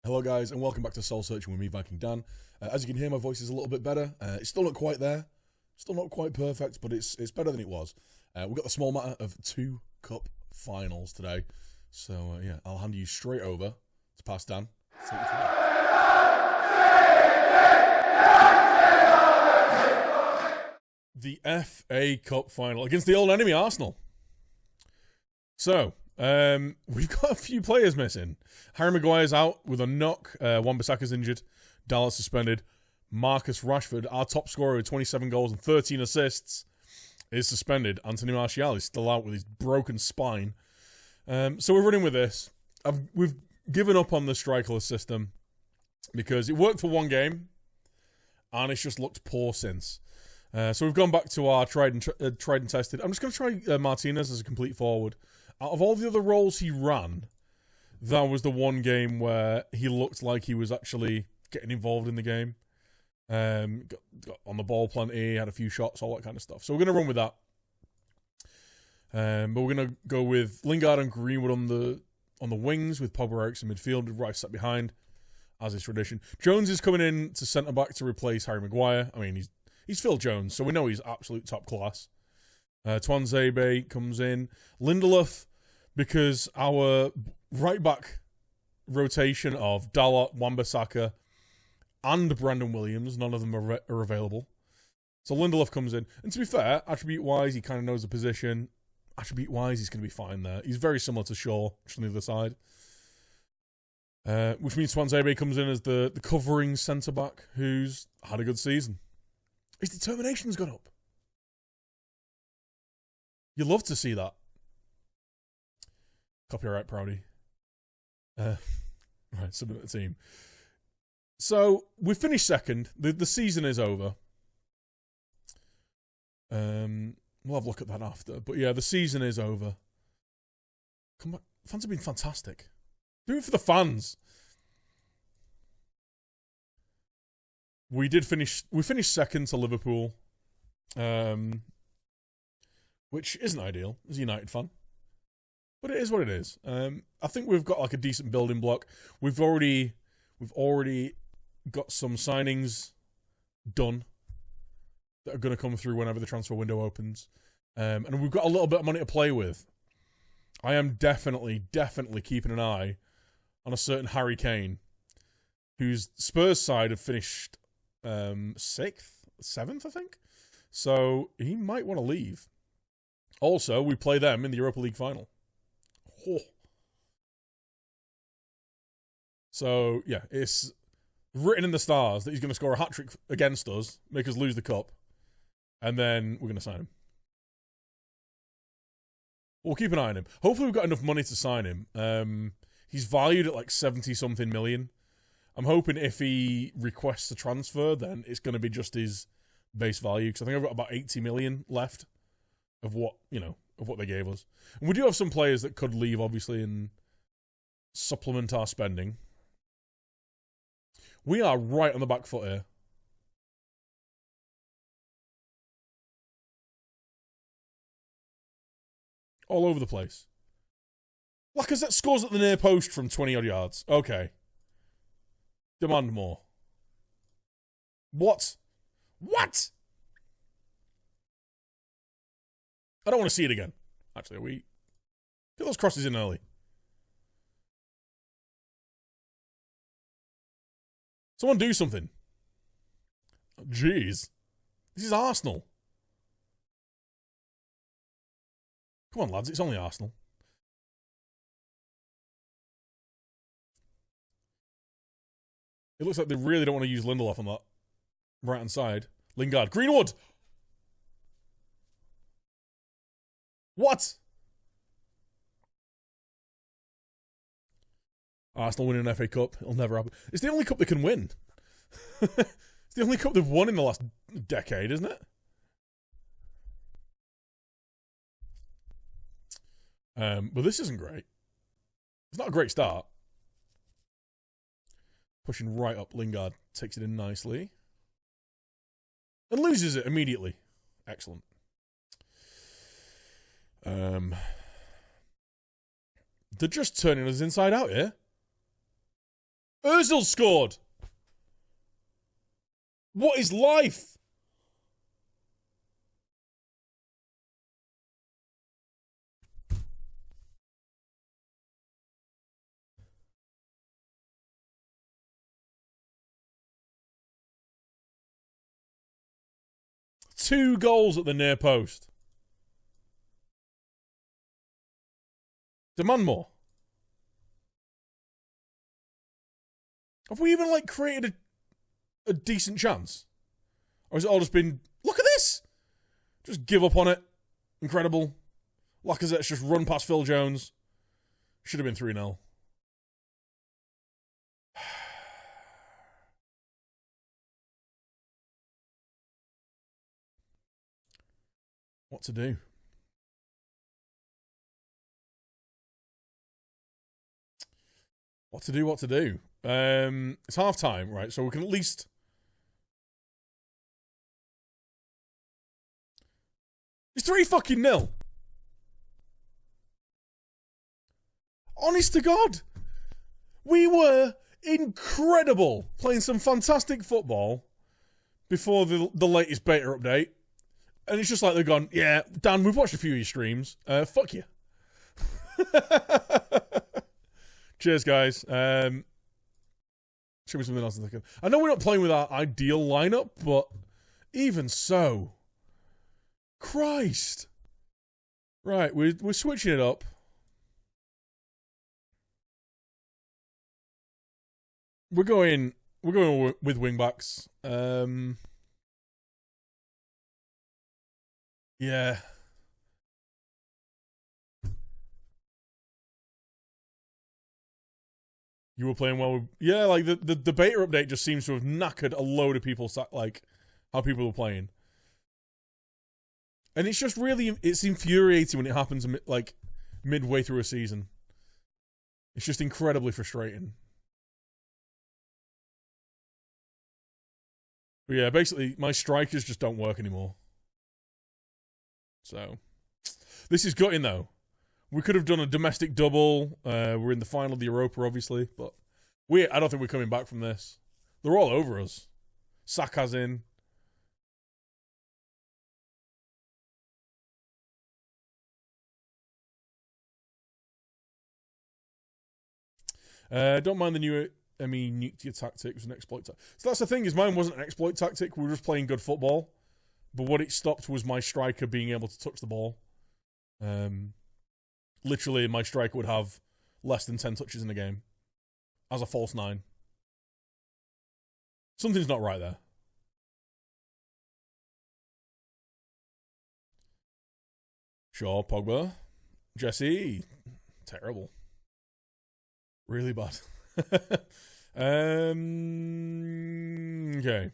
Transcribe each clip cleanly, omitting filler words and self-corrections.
Hello guys and welcome back to Soul Searching with me, Viking Dan. As you can hear, my voice is a little bit better. It's still not quite there, still not quite perfect, but it's better than it was. We've got the small matter of 2 cup finals today. So yeah, I'll hand you straight over to pass Dan. Take it from there. The FA Cup final against the old enemy Arsenal. So, we've got a few players missing. Harry Maguire's out with a knock. Wan-Bissaka's injured. Dallas suspended. Marcus Rashford, our top scorer with 27 goals and 13 assists, is suspended. Anthony Martial is still out with his broken spine. So we're running with this. We've given up on the strikerless system because it worked for one game and it's just looked poor since. So we've gone back to our tried and tested. I'm just going to try Martinez as a complete forward. Out of all the other roles he ran, that was the one game where he looked like he was actually getting involved in the game. Got on the ball plenty, had a few shots, all that kind of stuff. So we're going to run with that. But we're going to go with Lingard and Greenwood on the wings, with Pogba, Eriksen midfield, with Rice sat behind, as is tradition. Jones is coming in to centre-back to replace Harry Maguire. I mean, he's Phil Jones, so we know he's absolute top class. Tuanzebe comes in. Lindelof, because our right-back rotation of Dalot, Wan-Bissaka, and Brandon Williams, none of them are available. So Lindelof comes in. And to be fair, attribute-wise, he kind of knows the position. Attribute-wise, he's going to be fine there. He's very similar to Shaw, just on the other side. Which means Tuanzebe comes in as the covering centre-back who's had a good season. His determination's gone up. You love to see that. Copyright, Proudy. Right, submit the team. So, we finished second. The season is over. We'll have a look at that after. But yeah, the season is over. Come back. Fans have been fantastic. Do it for the fans. We finished second to Liverpool. Which isn't ideal as a United fan. But it is what it is. I think we've got like a decent building block. We've already got some signings done that are going to come through whenever the transfer window opens. And we've got a little bit of money to play with. I am definitely keeping an eye on a certain Harry Kane, whose Spurs side have finished 6th, 7th, I think. So he might want to leave. Also, we play them in the Europa League final. Oh. So, yeah, it's written in the stars that he's going to score a hat-trick against us, make us lose the cup, and then we're going to sign him. We'll keep an eye on him. Hopefully we've got enough money to sign him. He's valued at like 70-something million. I'm hoping if he requests a transfer, then it's going to be just his base value, because I think I've got about 80 million left of what they gave us. And we do have some players that could leave, obviously, and supplement our spending. We are right on the back foot here. All over the place. Lacazette scores at the near post from 20-odd yards. Okay. Demand more. What? I don't want to see it again. Actually, get those crosses in early. Someone do something. Jeez. This is Arsenal. Come on, lads. It's only Arsenal. It looks like they really don't want to use Lindelof on that right-hand side. Lingard. Greenwood! What? Arsenal winning an FA Cup. It'll never happen. It's the only cup they can win. It's the only cup they've won in the last decade, isn't it? But this isn't great. It's not a great start. Pushing right up, Lingard takes it in nicely. And loses it immediately. Excellent. They're just turning us inside out here. Ozil scored. What is life? Two goals at the near post. Demand more. Have we even, like, created a decent chance? Or has it all just been, look at this! Just give up on it. Incredible. Lacazette's just run past Phil Jones. Should have been 3-0. What to do? What to do? It's half time, right? So we can at least... It's 3-0. Honest to God. We were incredible. Playing some fantastic football before the latest beta update. And it's just like they've gone, yeah, Dan, we've watched a few of your streams. Fuck you. Cheers, guys. Should be something else to think of. I know we're not playing with our ideal lineup, but even so, Christ. Right, we're switching it up. We're going with wingbacks. Yeah. You were playing well. Yeah, like the beta update just seems to have knackered a load of people, like how people were playing. And it's just really, it's infuriating when it happens like midway through a season. It's just incredibly frustrating. But yeah, basically my strikers just don't work anymore. So, this is gutting though. We could have done a domestic double. We're in the final of the Europa, obviously, but I don't think we're coming back from this. They're all over us. Saka's in. Don't mind the new Man Utd tactic. It was an exploit tactic. So that's the thing, is mine wasn't an exploit tactic. We were just playing good football. But what it stopped was my striker being able to touch the ball. Literally, my striker would have less than 10 touches in a game. As a false 9. Something's not right there. Sure, Pogba. Jesse. Terrible. Really bad. Okay.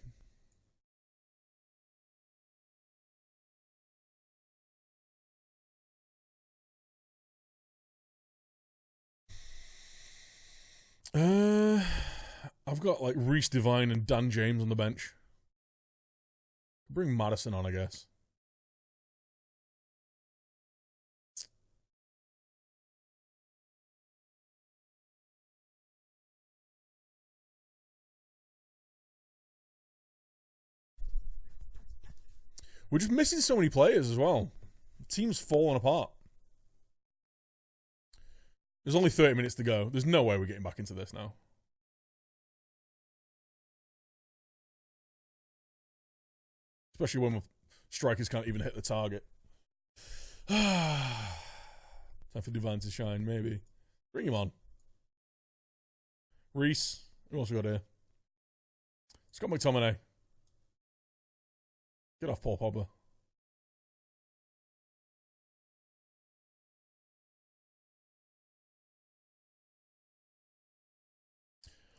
I've got like Reece Devine and Dan James on the bench. Bring Madison on, I guess. We're just missing so many players as well. The team's falling apart. There's only 30 minutes to go. There's no way we're getting back into this now. Especially when strikers can't even hit the target. Time for Divine to shine, maybe. Bring him on. Reece. Who else we got here? Scott McTominay. Get off Paul Pogba.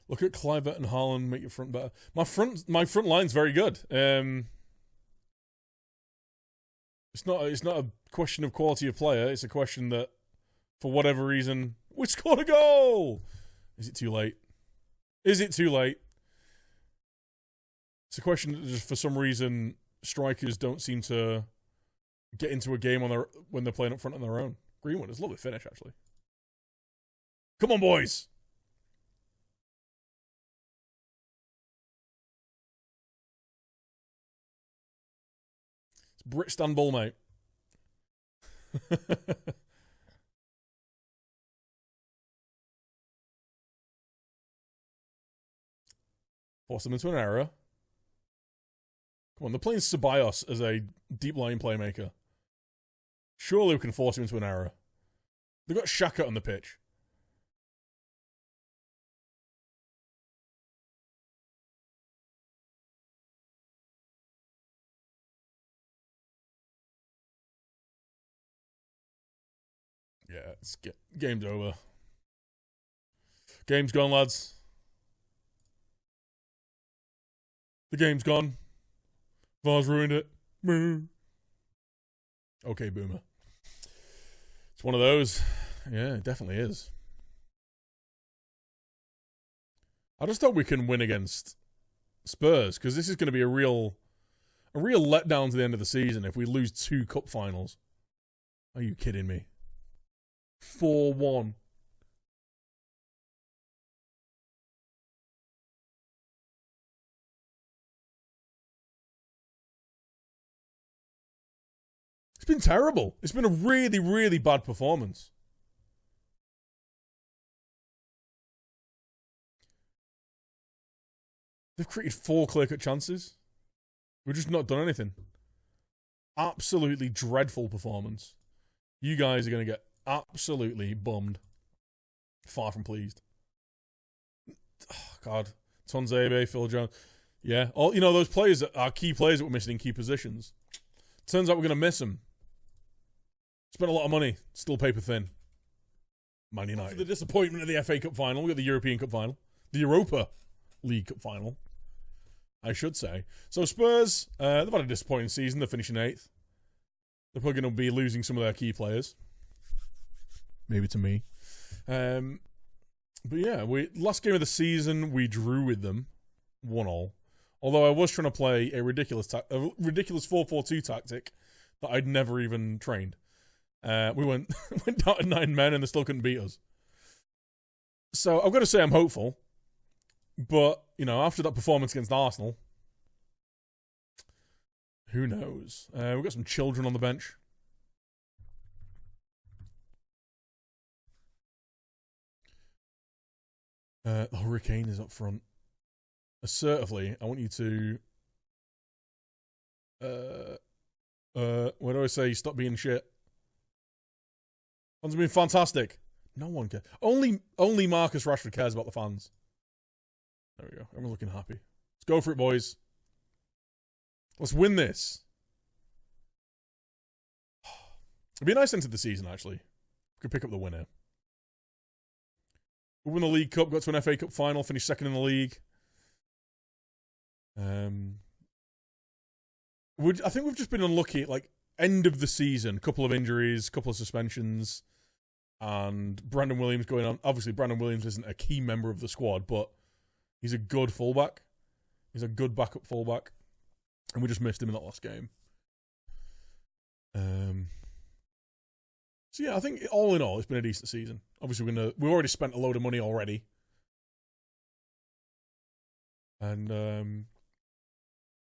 Look at Kluivert and Haaland, make your front better. My front line's very good. It's not a question of quality of player. It's a question that, for whatever reason, we scored a goal. Is it too late? Is it too late? It's a question that just for some reason strikers don't seem to get into a game when they're playing up front on their own. Greenwood is a lovely finish, actually. Come on, boys. Brit Istanbul, mate. Force them into an error. Come on, they're playing Ceballos as a deep line playmaker. Surely we can force him into an error. They've got Xhaka on the pitch. Yeah, game's over. Game's gone, lads. The game's gone. VAR's ruined it. Okay, boomer. It's one of those. Yeah, it definitely is. I just hope we can win against Spurs, because this is going to be a real letdown to the end of the season if we lose 2 cup finals. Are you kidding me? 4-1. It's been terrible. It's been a really, really bad performance. They've created 4 clear-cut chances. We've just not done anything. Absolutely dreadful performance. You guys are going to get absolutely bummed. Far from pleased. Oh, God. Tonzebe, Phil Jones. Yeah. All, those players that are key players that we're missing in key positions. Turns out we're going to miss them. Spent a lot of money. Still paper thin. Man United. After the disappointment of the FA Cup final, we got the European Cup final. The Europa League Cup final, I should say. So Spurs, they've had a disappointing season. They're finishing 8th. They're probably going to be losing some of their key players. Maybe to me. But yeah, last game of the season, we drew with them. 1-1. Although I was trying to play a ridiculous 4-4-2 tactic that I'd never even trained. We went down to 9 men and they still couldn't beat us. So I've got to say I'm hopeful. But, after that performance against Arsenal, who knows? We've got some children on the bench. The Hurricane is up front. Assertively, I want you to... what do I say? Stop being shit. Fans have been fantastic. No one cares. Only Marcus Rashford cares about the fans. There we go. Everyone's looking happy. Let's go for it, boys. Let's win this. It'd be a nice end to the season, actually. We could pick up the winner. We won the League Cup, got to an FA Cup final, finished 2nd in the league. I think we've just been unlucky at, end of the season. Couple of injuries, couple of suspensions, and Brandon Williams going on. Obviously, Brandon Williams isn't a key member of the squad, but he's a good fullback. He's a good backup fullback. And we just missed him in that last game. So yeah, I think all in all, it's been a decent season. Obviously, we've already spent a load of money already. And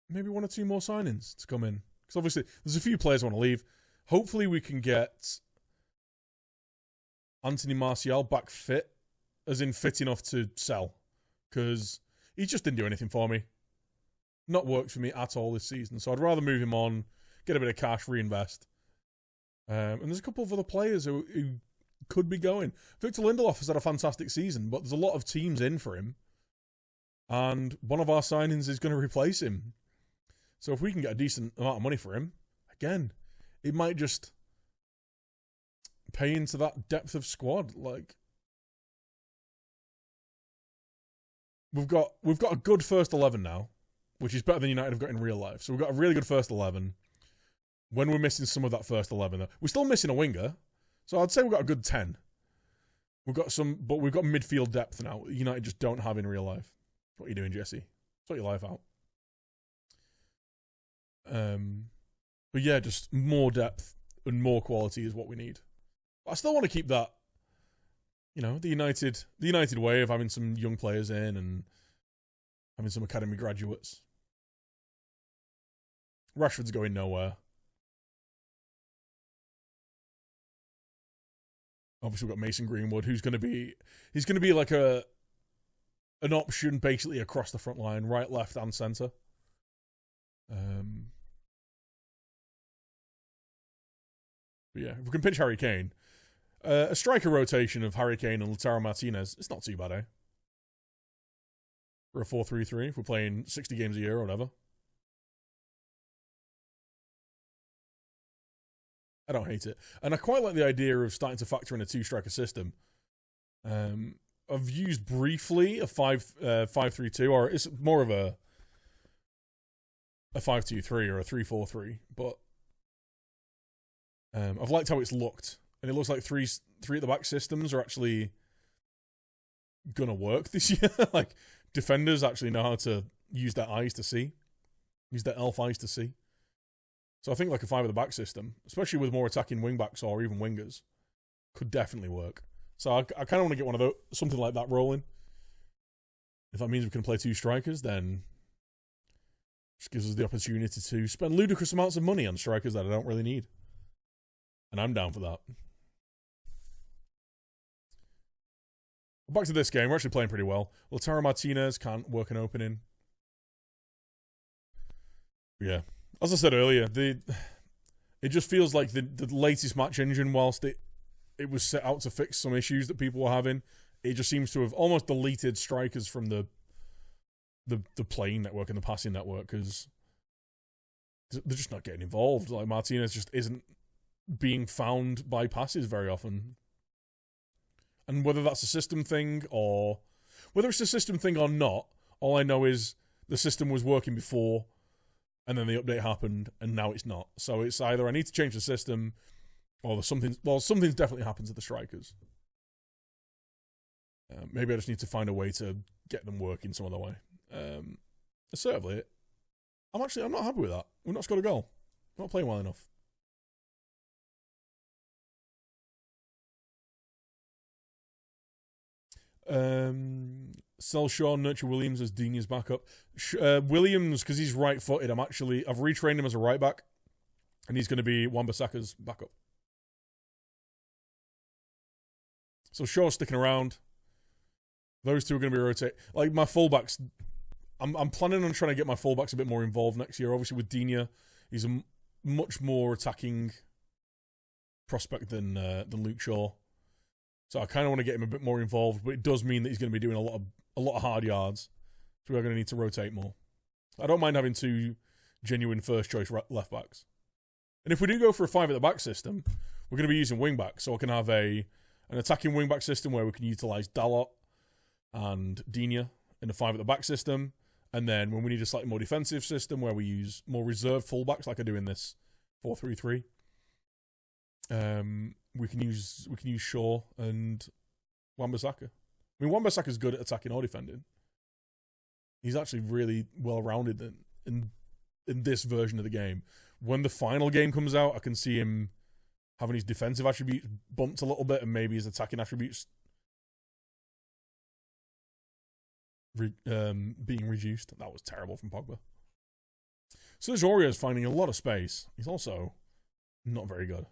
maybe 1 or 2 more signings to come in. Because obviously, there's a few players I want to leave. Hopefully, we can get Anthony Martial back fit, as in fit enough to sell. Because he just didn't do anything for me. Not worked for me at all this season. So I'd rather move him on, get a bit of cash, reinvest. And there's a couple of other players who could be going. Victor Lindelof has had a fantastic season, but there's a lot of teams in for him. And one of our signings is going to replace him. So if we can get a decent amount of money for him, again, it might just pay into that depth of squad. We've got a good first 11 now, which is better than United have got in real life. So we've got a really good first 11. When we're missing some of that first 11, though, we're still missing a winger. So I'd say we've got a good 10. But we've got midfield depth now. United just don't have in real life. What are you doing, Jesse? Sort your life out. But yeah, just more depth and more quality is what we need. But I still want to keep that, the United way of having some young players in and having some academy graduates. Rashford's going nowhere. Obviously, we've got Mason Greenwood, who's going to be like an option basically across the front line, right, left, and centre. But yeah, if we can pinch Harry Kane, a striker rotation of Harry Kane and Lautaro Martinez, it's not too bad, eh? For a 4-3-3, if we're playing 60 games a year or whatever. I don't hate it. And I quite like the idea of starting to factor in a two-striker system. I've used briefly a 5-3-2, or it's more of a 5-2-3 or a 3-4-3, but I've liked how it's looked. And it looks like three at the back systems are actually gonna work this year. Like, defenders actually know how to use their eyes to see. Use their elf eyes to see. So I think like a 5 at the back system, especially with more attacking wing backs or even wingers, could definitely work. So I kind of want to get one of those, something like that rolling. If that means we can play 2 strikers, then just gives us the opportunity to spend ludicrous amounts of money on strikers that I don't really need. And I'm down for that. Back to this game, we're actually playing pretty well. Lautaro Martinez can't work an opening. Yeah. As I said earlier, it just feels like the latest match engine, whilst it was set out to fix some issues that people were having, it just seems to have almost deleted strikers from the playing network and the passing network, because they're just not getting involved. Like, Martinez just isn't being found by passes very often. And whether that's a system thing or whether it's a system thing or not, all I know is the system was working before, and then the update happened, and now it's not. So it's either I need to change the system, or something's definitely happened to the strikers. Maybe I just need to find a way to get them working some other way. Assertively, I'm not happy with that. We've not scored a goal. We're not playing well enough. Sell Shaw, nurture Williams as Dini's backup. Williams, because he's right-footed, I've retrained him as a right back, and he's going to be Wan-Bissaka's backup. So Shaw's sticking around. Those two are going to be rotate. Like, my fullbacks, I'm planning on trying to get my fullbacks a bit more involved next year. Obviously, with Digne, he's a much more attacking prospect than Luke Shaw. So I kind of want to get him a bit more involved, but it does mean that he's going to be doing a lot of hard yards. So we're going to need to rotate more. I don't mind having 2 genuine first choice left backs. And if we do go for a 5 at the back system, we're going to be using wing backs. So I can have an attacking wing back system where we can utilize Dalot and Digne in a 5 at the back system. And then when we need a slightly more defensive system where we use more reserved fullbacks, like I do in this 4-3-3, we can use Shaw and Wan-Bissaka. I mean, Wan-Bissaka's good at attacking or defending. He's actually really well rounded in this version of the game. When the final game comes out, I can see him having his defensive attributes bumped a little bit, and maybe his attacking attributes being reduced. That was terrible from Pogba. So Aurier is finding a lot of space. He's also not very good.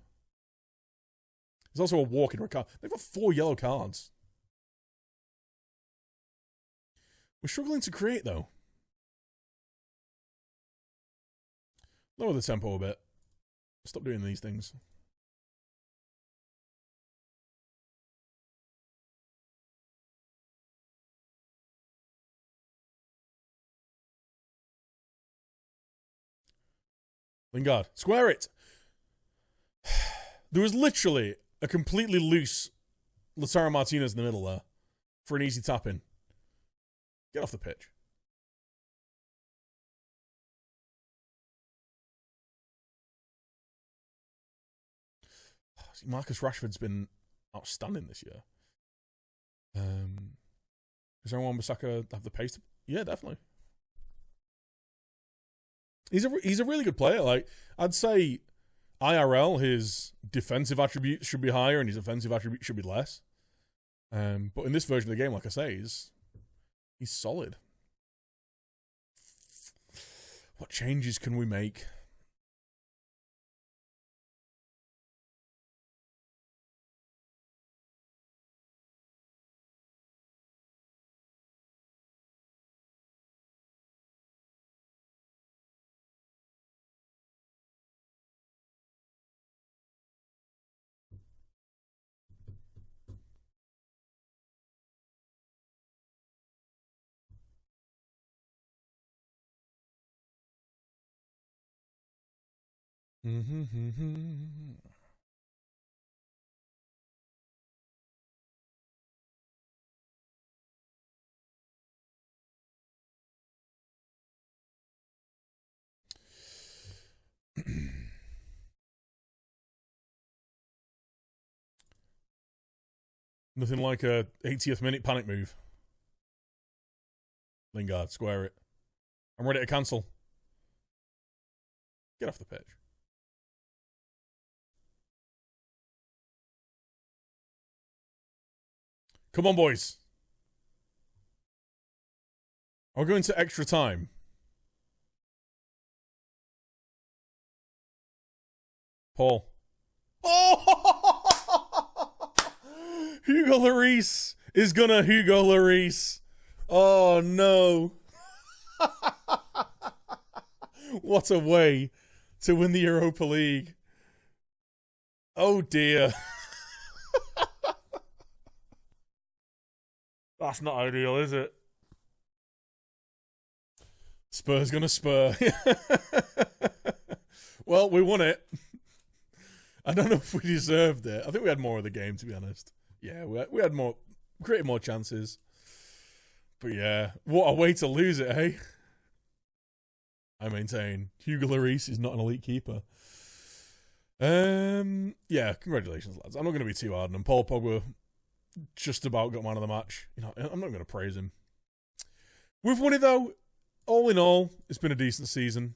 He's also a walking red card. They've got 4 yellow cards. We're struggling to create, though. Lower the tempo a bit. Stop doing these things. Lingard. Square it! There was literally a completely loose Lautaro Martinez in the middle there for an easy tap-in. Get off the pitch. Marcus Rashford's been outstanding this year. Does Wan-Bissaka have the pace to... Yeah, definitely. He's a really good player. Like, I'd say IRL, his defensive attributes should be higher and his offensive attributes should be less. But in this version of the game, like I say, he's solid. What changes can we make? Nothing like a 80th minute panic move. Lingard, square it. I'm ready to cancel. Get off the pitch. Come on, boys. Are we going to extra time? Paul. Oh! Hugo Lloris is gonna Hugo Lloris. Oh, no. What a way to win the Europa League. Oh, dear. That's not ideal, is it? Spurs gonna spur. Well, we won it. I don't know if we deserved it. I think we had more of the game, to be honest. Yeah, we had more, created more chances. But yeah, what a way to lose it, eh? I maintain Hugo Lloris is not an elite keeper. Yeah, congratulations, lads. I'm not going to be too hard on him. Paul Pogba just about got man of the match. You know, I'm not going to praise him. We've won it though. All in all, it's been a decent season.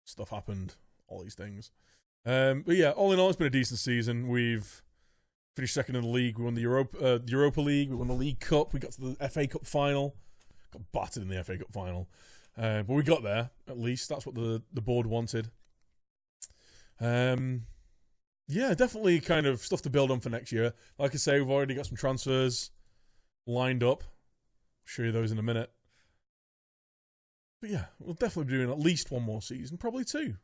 Stuff happened, all these things. But yeah, all in all, it's been a decent season. We've finished second in the league. We won the Europa League. We won the League Cup. We got to the FA Cup final. Got battered in the FA Cup final. But we got there, at least. That's what the board wanted. Yeah, definitely kind of stuff to build on for next year. Like I say, we've already got some transfers lined up. I'll show you those in a minute. But yeah, we'll definitely be doing at least one more season, probably two.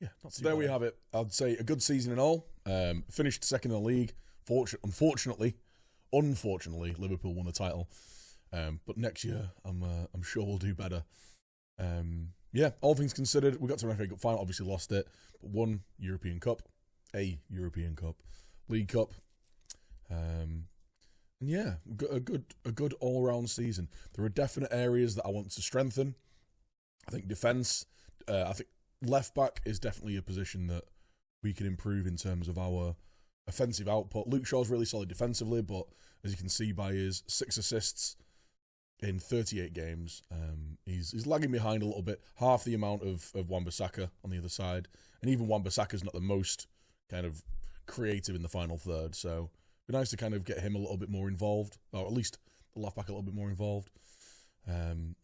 Yeah, not too bad. We have it. I'd say a good season in all. Finished second in the league. Unfortunately, Liverpool won the title. But next year, I'm sure we'll do better. Yeah, all things considered, we got to an FA Cup final. Obviously lost it, but won European Cup, League Cup. And yeah, a good all round season. There are definite areas that I want to strengthen. I think defence. I think left back is definitely a position that we can improve in terms of our offensive output. Luke Shaw's really solid defensively, but as you can see by his 6 assists in 38 games, he's lagging behind a little bit. Half the amount of Wan-Bissaka on the other side, and even Wan-Bissaka's not the most kind of creative in the final third. So it'd be nice to kind of get him a little bit more involved, or at least the left back a little bit more involved.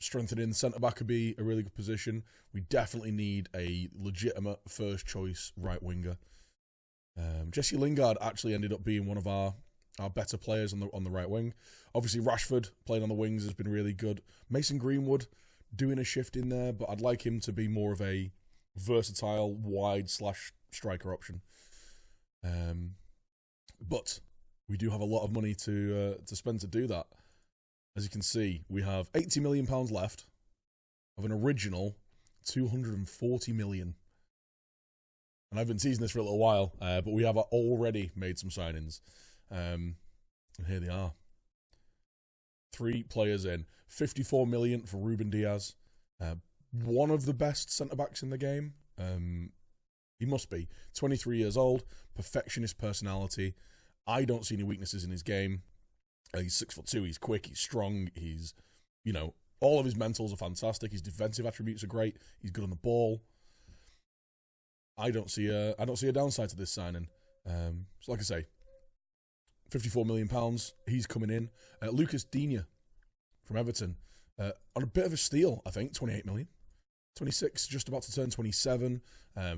Strengthening the centre back could be a really good position. We definitely need a legitimate first choice right winger. Jesse Lingard actually ended up being one of our better players on the right wing. Obviously Rashford playing on the wings has been really good. Mason Greenwood doing a shift in there, but I'd like him to be more of a versatile wide / striker option. But we do have a lot of money to spend to do that. As you can see, we have £80 million left of an original $240 million. And I've been teasing this for a little while, but we have already made some signings. And here they are. 3 players in. $54 million for Ruben Diaz. One of the best centre-backs in the game. He must be. 23 years old. Perfectionist personality. I don't see any weaknesses in his game. He's 6'2", he's quick, he's strong, he's, all of his mentals are fantastic, his defensive attributes are great, he's good on the ball. I don't see a downside to this signing. So like I say, £54 million, he's coming in. Lucas Digne from Everton, on a bit of a steal, I think, 28 million. 26, just about to turn 27,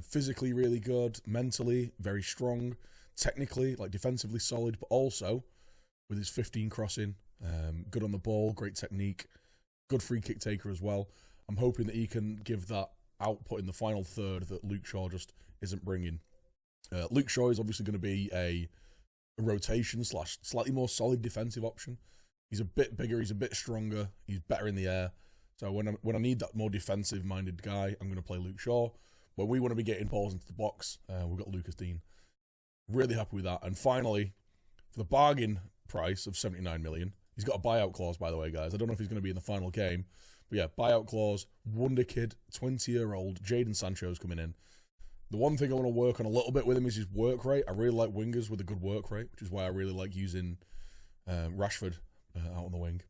physically really good, mentally very strong, technically, defensively solid, but also with his 15 crossing, good on the ball, great technique, good free kick taker as well. I'm hoping that he can give that output in the final third that Luke Shaw just isn't bringing. Luke Shaw is obviously going to be a rotation / slightly more solid defensive option. He's a bit bigger, he's a bit stronger, he's better in the air. So when I need that more defensive-minded guy, I'm going to play Luke Shaw. When we want to be getting balls into the box, we've got Lucas Dean. Really happy with that. And finally, for the bargain price of 79 million, he's got a buyout clause, by the way, guys. I don't know if he's going to be in the final game. But yeah, buyout clause, wonder kid, 20-year-old, Jadon Sancho's coming in. The one thing I want to work on a little bit with him is his work rate. I really like wingers with a good work rate, which is why I really like using Rashford out on the wing.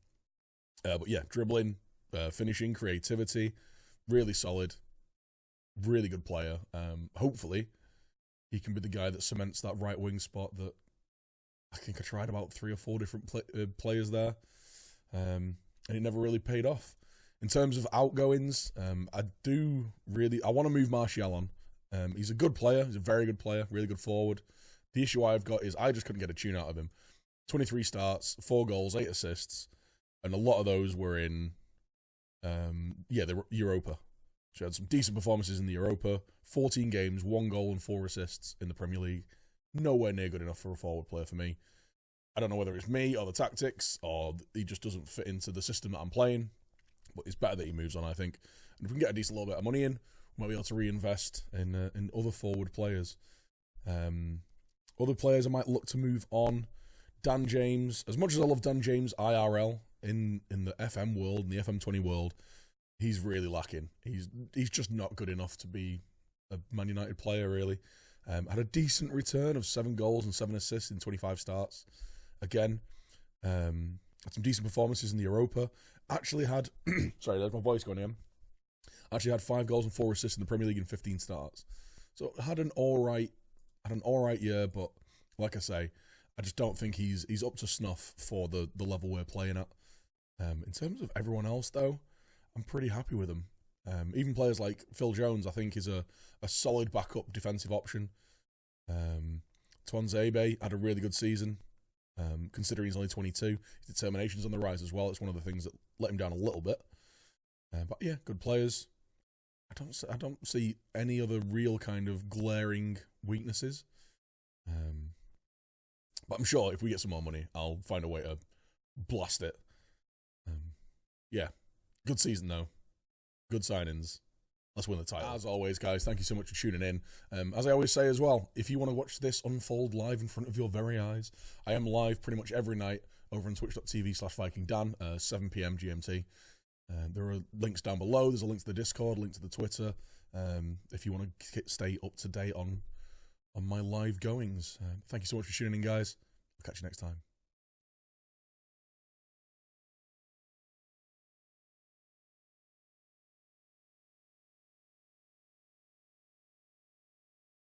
But yeah, dribbling, finishing, creativity, really solid, really good player. Hopefully, he can be the guy that cements that right wing spot that I think I tried about 3 or 4 different players there, and it never really paid off. In terms of outgoings, I want to move Martial on. He's a good player. He's a very good player, really good forward. The issue I've got is I just couldn't get a tune out of him. 23 starts, 4 goals, 8 assists, and a lot of those were in, the Europa. She had some decent performances in the Europa. 14 games, 1 goal and 4 assists in the Premier League. Nowhere near good enough for a forward player for me. I don't know whether it's me or the tactics, or he just doesn't fit into the system that I'm playing. But it's better that he moves on, I think. And if we can get a decent little bit of money in, we might be able to reinvest in other forward players. Other players I might look to move on. Dan James. As much as I love Dan James IRL in the FM world, in the FM20 world, he's really lacking. He's just not good enough to be a Man United player, really. Had a decent return of 7 goals and 7 assists in 25 starts. Again, had some decent performances in the Europa. Actually had, sorry, there's my voice going in. Actually had 5 goals and 4 assists in the Premier League in 15 starts. So had an all right year, but like I say, I just don't think he's up to snuff for the level we're playing at. In terms of everyone else, though, I'm pretty happy with them. Even players like Phil Jones, I think, is a solid backup defensive option. Tuanzebe had a really good season, considering he's only 22. His determination's on the rise as well. It's one of the things that let him down a little bit. But yeah, good players. I don't see any other real kind of glaring weaknesses. But I'm sure if we get some more money, I'll find a way to blast it. Yeah, good season though. Good signings. Let's win the title. As always, guys, thank you so much for tuning in. As I always say as well, if you want to watch this unfold live in front of your very eyes, I am live pretty much every night over on twitch.tv/VikingDan, 7 p.m. GMT. There are links down below. There's a link to the Discord, link to the Twitter, if you want to stay up to date on my live goings. Thank you so much for tuning in, guys. I'll catch you next time.